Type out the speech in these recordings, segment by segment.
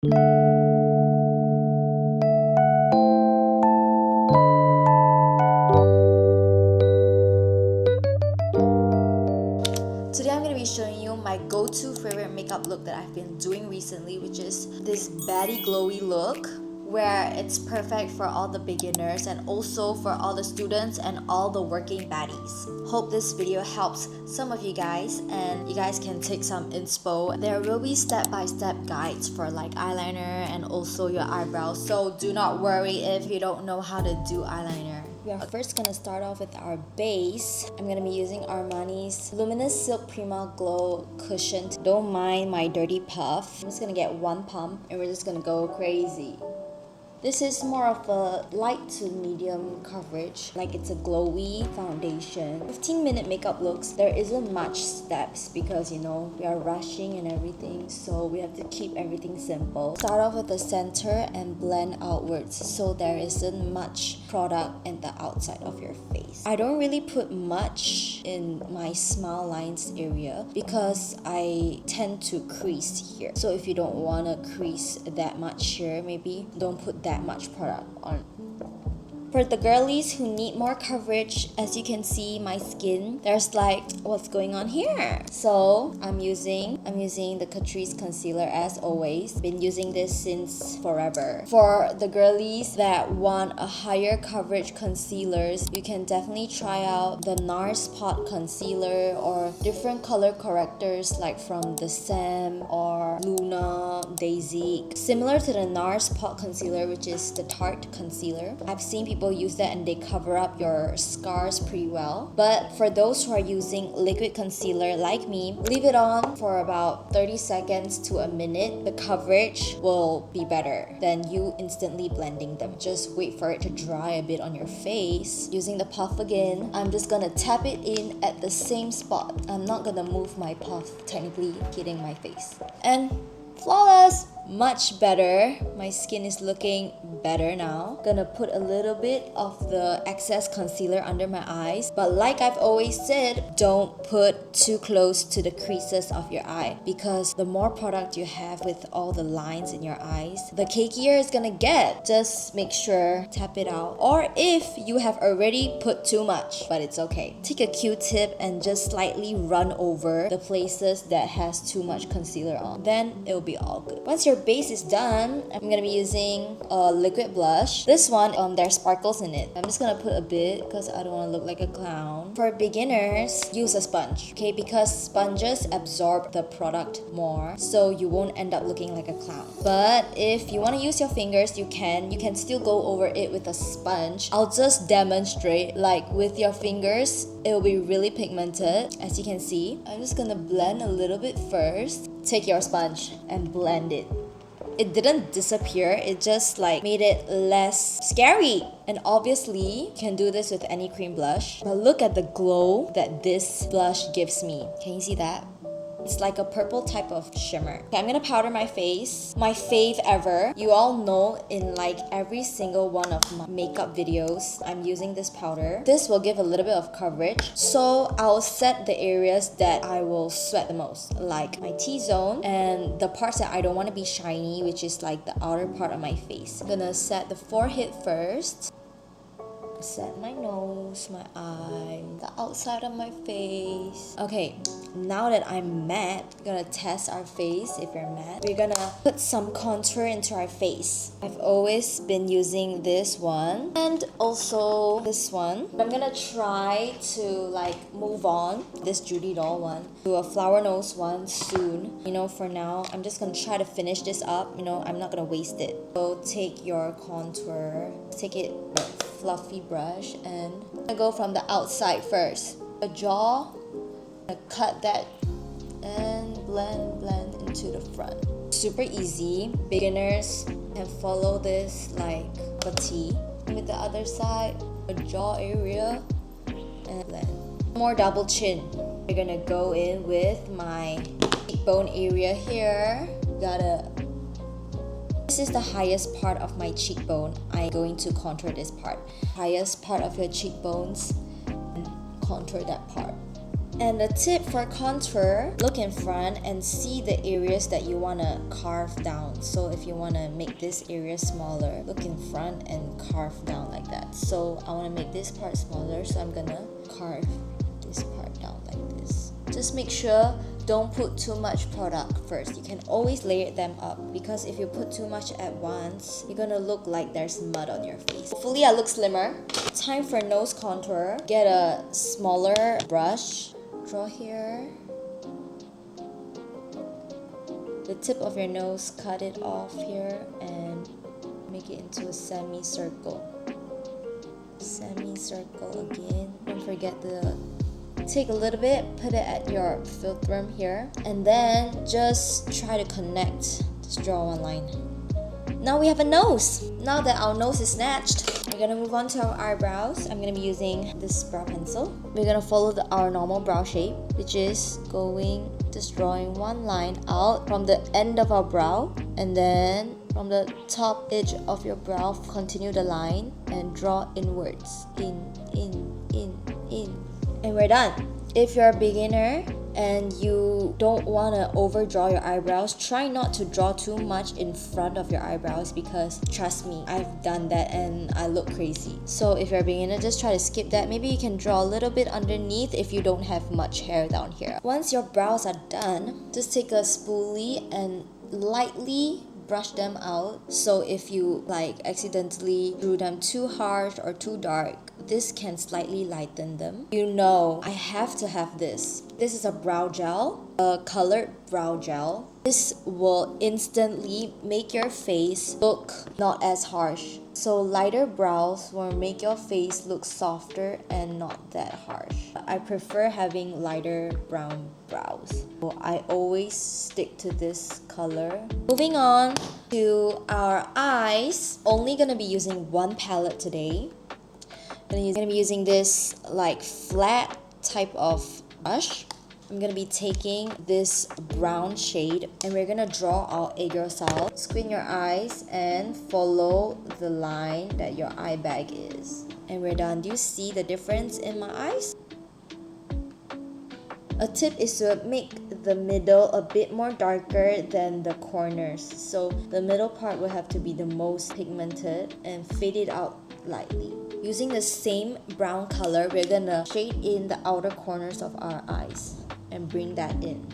Today I'm going to be showing you my go-to favorite makeup look that I've been doing recently, which is this baddie glowy look, where it's perfect for all the beginners and also for all the students and all the working baddies. Hope this video helps some of you guys and you guys can take some inspo. There will be step-by-step guides for like eyeliner and also your eyebrows, so do not worry if you don't know how to do eyeliner. We are first gonna start off with our base. I'm gonna be using Armani's Luminous Silk Prima Glow Cushion. Don't mind my dirty puff. I'm just gonna get one pump and we're just gonna go crazy. This is more of a light to medium coverage, like it's a glowy foundation. 15-minute makeup looks, there isn't much steps because, you know, we are rushing and everything, so we have to keep everything simple. Start off with the center and blend outwards so there isn't much product in the outside of your face. I don't really put much in my smile lines area because I tend to crease here. So if you don't want to crease that much here, maybe don't put that much product on. For the girlies who need more coverage, as you can see my skin, there's like, what's going on here? So I'm using the Catrice concealer as always. Been using this since forever. For the girlies that want a higher coverage concealers, you can definitely try out the NARS Pot concealer or different color correctors like from the Sam or Luna, Daisy. Similar to the NARS Pot concealer, which is the Tarte concealer. I've seen people use that and they cover up your scars pretty well. But for those who are using liquid concealer like me, leave it on for about 30 seconds to a minute. The coverage will be better than you instantly blending them. Just wait for it to dry a bit on your face. Using the puff again, I'm just gonna tap it in at the same spot. I'm not gonna move my puff, technically hitting my face. And flawless! Much better. My skin is looking better now. Gonna put a little bit of the excess concealer under my eyes, but like I've always said, don't put too close to the creases of your eye because the more product you have with all the lines in your eyes, the cakier it's gonna get. Just make sure tap it out, or if you have already put too much, but it's okay, take a Q-tip and just slightly run over the places that has too much concealer on, then it'll be all good. Once your base is done, I'm gonna be using a liquid blush. This one, there's sparkles in it. I'm just gonna put a bit because I don't want to look like a clown. For beginners, use a sponge, okay? Because sponges absorb the product more, so you won't end up looking like a clown. But if you want to use your fingers, you can still go over it with a sponge. I'll just demonstrate, like with your fingers, it will be really pigmented, as you can see. I'm just gonna blend a little bit first. Take your sponge and blend it. It didn't disappear, it just like made it less scary. And obviously, you can do this with any cream blush. But look at the glow that this blush gives me. Can you see that? It's like a purple type of shimmer. Okay, I'm gonna powder my face. My fave ever. You all know in like every single one of my makeup videos, I'm using this powder. This will give a little bit of coverage. So I'll set the areas that I will sweat the most, like my T-zone and the parts that I don't want to be shiny, which is like the outer part of my face. I'm gonna set the forehead first. Set my nose, my eye, the outside of my face. Okay, now that I'm matte, we're gonna test our face if you're matte. We're gonna put some contour into our face. I've always been using this one and also this one. I'm gonna try to like move on, this Judy doll one, to a flower nose one soon. You know, for now, I'm just gonna try to finish this up. You know, I'm not gonna waste it. So take your contour, take it fluffy brush and I go from the outside first. The jaw, I cut that and blend into the front. Super easy. Beginners can follow this like a T. With the other side, the jaw area and blend. More double chin. We're gonna go in with my cheekbone area here. This is the highest part of my cheekbone. I'm going to contour this part. Highest part of your cheekbones and contour that part. And the tip for contour, look in front and see the areas that you want to carve down. So if you want to make this area smaller, look in front and carve down like that. So I want to make this part smaller, so I'm gonna carve this part down like this. Just make sure don't put too much product first. You can always layer them up, because if you put too much at once, you're gonna look like there's mud on your face. Hopefully I look slimmer. Time for nose contour. Get a smaller brush. Draw here. The tip of your nose, cut it off here and make it into a semicircle. Semicircle again. Don't forget the take a little bit, put it at your philtrum here, and then just try to connect. Just draw one line. Now we have a nose. Now that our nose is snatched, we're gonna move on to our eyebrows. I'm gonna be using this brow pencil. We're gonna follow our normal brow shape, which is just drawing one line out from the end of our brow, and then from the top edge of your brow, continue the line and draw inwards. In. And we're done. If you're a beginner and you don't want to overdraw your eyebrows, try not to draw too much in front of your eyebrows, because trust me, I've done that and I look crazy. So if you're a beginner, just try to skip that. Maybe you can draw a little bit underneath if you don't have much hair down here. Once your brows are done, just take a spoolie and lightly brush them out. So if you accidentally drew them too harsh or too dark, this can slightly lighten them. You know, I have to have this. This is a brow gel, a colored brow gel. This will instantly make your face look not as harsh. So lighter brows will make your face look softer and not that harsh. I prefer having lighter brown brows. So I always stick to this color. Moving on to our eyes. Only gonna be using one palette today. I'm gonna be using this flat type of brush. I'm gonna be taking this brown shade and we're gonna draw our aerosol. Squint your eyes and follow the line that your eye bag is. And we're done. Do you see the difference in my eyes? A tip is to make the middle a bit more darker than the corners. So the middle part will have to be the most pigmented, and fade it out lightly. Using the same brown color, we're gonna shade in the outer corners of our eyes and bring that in.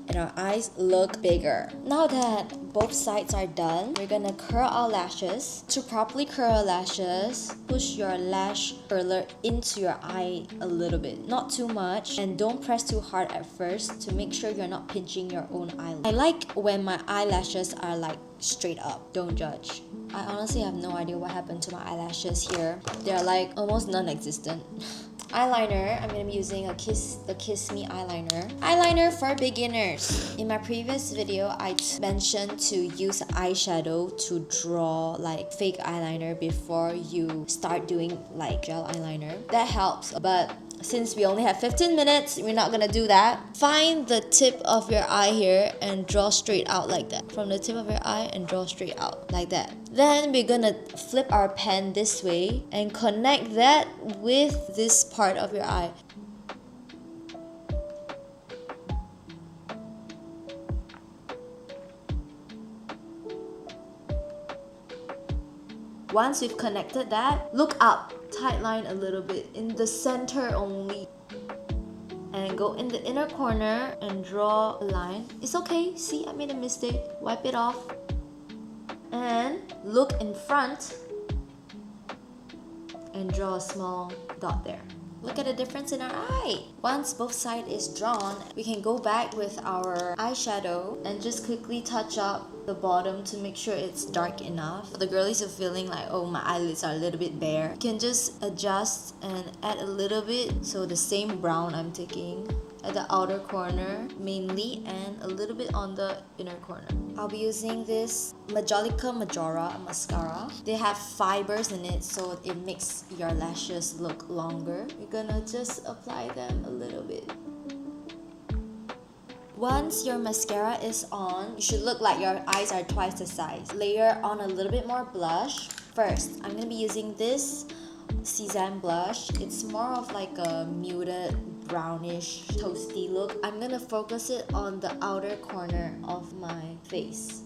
And our eyes look bigger. Now that both sides are done, we're gonna curl our lashes. To properly curl our lashes, push your lash curler into your eye a little bit. Not too much, and don't press too hard at first to make sure you're not pinching your own eyelid. I like when my eyelashes are straight up. Don't judge. I honestly have no idea what happened to my eyelashes here. They're almost non-existent. Eyeliner, I'm going to be using the Kiss Me eyeliner. Eyeliner for beginners. In my previous video, I mentioned to use eyeshadow to draw fake eyeliner before you start doing gel eyeliner. That helps, but since we only have 15 minutes, we're not gonna do that. Find the tip of your eye here and draw straight out like that. From the tip of your eye and draw straight out like that. Then we're gonna flip our pen this way and connect that with this part of your eye. Once we've connected that, look up, tight line a little bit, in the center only. And go in the inner corner and draw a line. It's okay, see, I made a mistake. Wipe it off. And look in front and draw a small dot there. Look at the difference in our eye. Once both sides is drawn, we can go back with our eyeshadow and just quickly touch up the bottom to make sure it's dark enough. The girlies are feeling oh, my eyelids are a little bit bare. You can just adjust and add a little bit. So the same brown I'm taking at the outer corner mainly, and a little bit on the inner corner. I'll be using this Majolica Majora mascara. They have fibers in it, so it makes your lashes look longer. You're gonna just apply them a little bit. Once your mascara is on, you should look like your eyes are twice the size. Layer on a little bit more blush. First, I'm gonna be using this Sezam blush. It's more of a muted brownish toasty look. I'm gonna focus it on the outer corner of my face.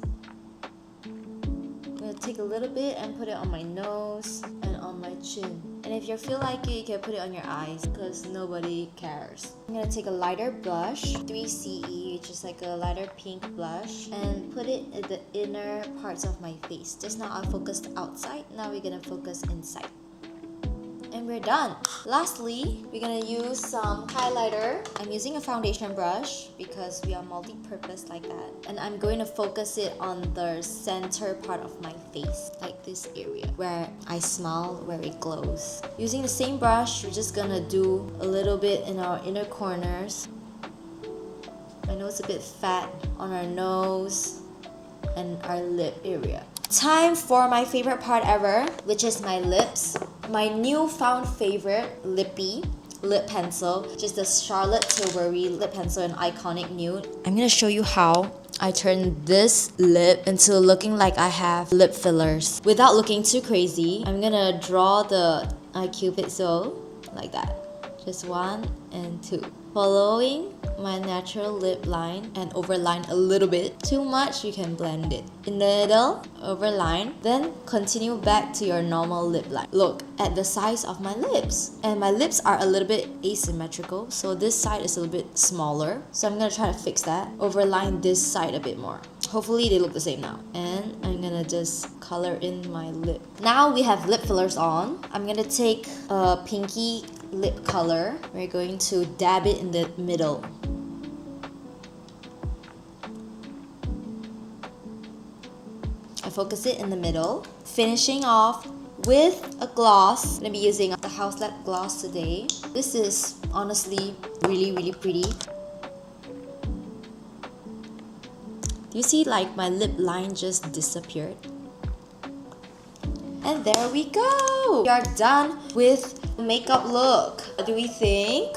I'm gonna take a little bit and put it on my nose and on my chin. And if you feel like it, you can put it on your eyes because nobody cares. I'm gonna take a lighter blush, 3CE, which is like a lighter pink blush, and put it in the inner parts of my face. Just now I focused outside, now we're gonna focus inside. And we're done. Lastly, we're gonna use some highlighter. I'm using a foundation brush because we are multi-purpose like that. And I'm going to focus it on the center part of my face, like this area where I smile, where it glows. Using the same brush, we're just gonna do a little bit in our inner corners. I know it's a bit fat on our nose and our lip area. Time for my favorite part ever, which is my lips. My newfound favorite lippy lip pencil, which is the Charlotte Tilbury lip pencil in Iconic Nude. I'm gonna show you how I turn this lip into looking like I have lip fillers. Without looking too crazy, I'm gonna draw the eye cupid so like that. Just 1 and 2. Following my natural lip line and overline a little bit. Too much, you can blend it. In the middle, overline. Then continue back to your normal lip line. Look at the size of my lips. And my lips are a little bit asymmetrical. So this side is a little bit smaller. So I'm gonna try to fix that. Overline this side a bit more. Hopefully they look the same now. And I'm gonna just color in my lip. Now we have lip fillers on. I'm gonna take a pinky lip color. We're going to dab it in the middle. I focus it in the middle. Finishing off with a gloss. I'm gonna be using the House Lab gloss today. This is honestly really pretty. Do you see like my lip line just disappeared? And there we go! We are done with makeup look. What do we think?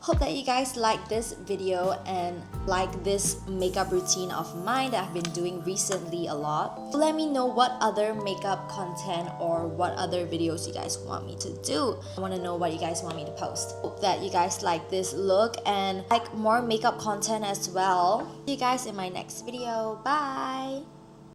Hope that you guys like this video and like this makeup routine of mine that I've been doing recently a lot. Let me know what other makeup content or what other videos you guys want me to do. I want to know what you guys want me to post. Hope that you guys like this look and like more makeup content as well. See you guys in my next video. Bye!